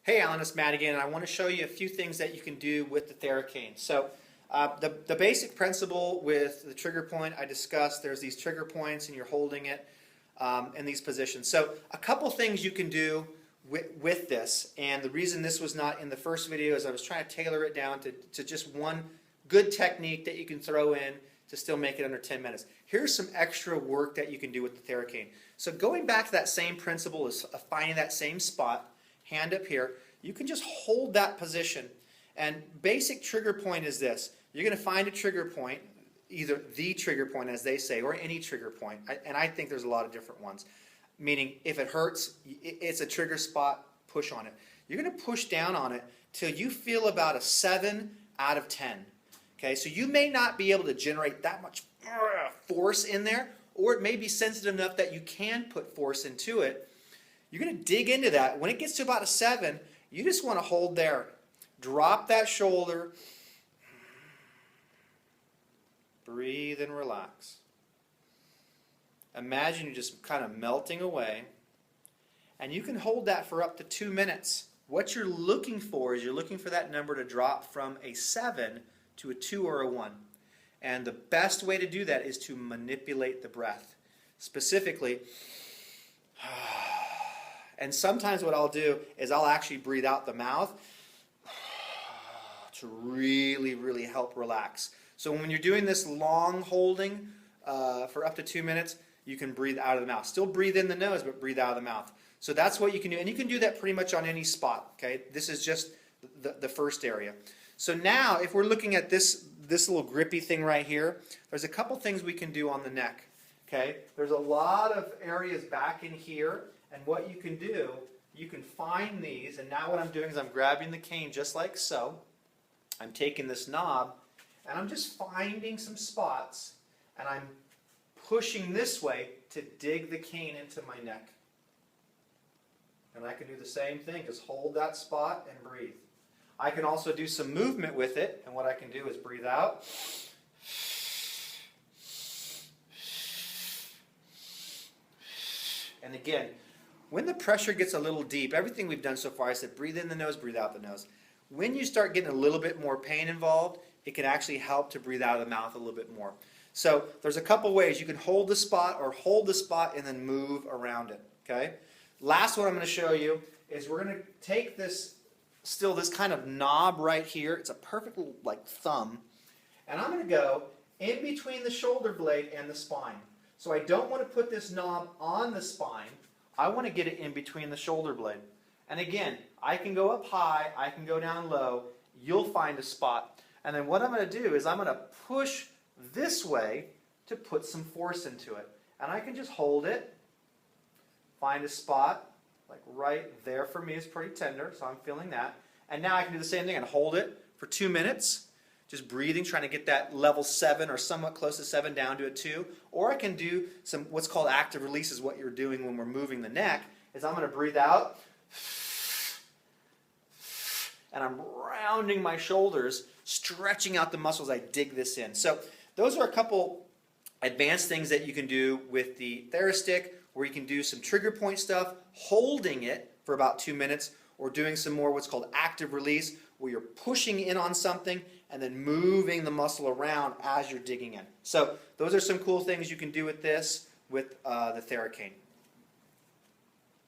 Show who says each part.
Speaker 1: Hey Alan, it's Matt again, and I want to show you a few things that you can do with the Theracane. So the basic principle with the trigger point I discussed, there's these trigger points and you're holding it in these positions. So a couple things you can do with this, and the reason this was not in the first video is I was trying to tailor it down to just one good technique that you can throw in to still make it under 10 minutes. Here's some extra work that you can do with the Theracane. So going back to that same principle is finding that same spot, hand up here, you can just hold that position. And basic trigger point is this. You're going to find a trigger point, either the trigger point as they say, or any trigger point. And I think there's a lot of different ones. Meaning if it hurts, it's a trigger spot, push on it. You're going to push down on it till you feel about a 7 out of 10. Okay, so you may not be able to generate that much force in there, or it may be sensitive enough that you can put force into it. You're going to dig into that. When it gets to about a 7, you just want to hold there. Drop that shoulder. Breathe and relax. Imagine you're just kind of melting away. And you can hold that for up to 2 minutes. What you're looking for is you're looking for that number to drop from a 7 to a 2 or a 1. And the best way to do that is to manipulate the breath. Specifically, and sometimes what I'll do is I'll actually breathe out the mouth to really, really help relax. So when you're doing this long holding for up to 2 minutes, you can breathe out of the mouth. Still breathe in the nose, but breathe out of the mouth. So that's what you can do. And you can do that pretty much on any spot. Okay, this is just the first area. So now if we're looking at this little grippy thing right here, there's a couple things we can do on the neck. Okay, there's a lot of areas back in here. And what you can do, you can find these, and now what I'm doing is I'm grabbing the cane just like so. I'm taking this knob, and I'm just finding some spots, and I'm pushing this way to dig the cane into my neck. And I can do the same thing, just hold that spot and breathe. I can also do some movement with it, and what I can do is breathe out. And again, when the pressure gets a little deep, everything we've done so far, I said breathe in the nose, breathe out the nose. When you start getting a little bit more pain involved, it can actually help to breathe out of the mouth a little bit more. So there's a couple ways. You can hold the spot or hold the spot and then move around it. Okay. Last one I'm going to show you is we're going to take this kind of knob right here. It's a perfect little like thumb. And I'm going to go in between the shoulder blade and the spine. So I don't want to put this knob on the spine. I want to get it in between the shoulder blade. And again, I can go up high, I can go down low, you'll find a spot. And then what I'm going to do is I'm going to push this way to put some force into it. And I can just hold it, find a spot, like right there for me is pretty tender, so I'm feeling that. And now I can do the same thing and hold it for 2 minutes. Just breathing, trying to get that level 7 or somewhat close to 7 down to a 2. Or I can do some what's called active release is what you're doing when we're moving the neck. Is I'm going to breathe out. And I'm rounding my shoulders, stretching out the muscles. I dig this in. So those are a couple advanced things that you can do with the Therastick, where you can do some trigger point stuff, holding it for about 2 minutes, or doing some more what's called active release, where you're pushing in on something and then moving the muscle around as you're digging in. So those are some cool things you can do with this, with the Theracane.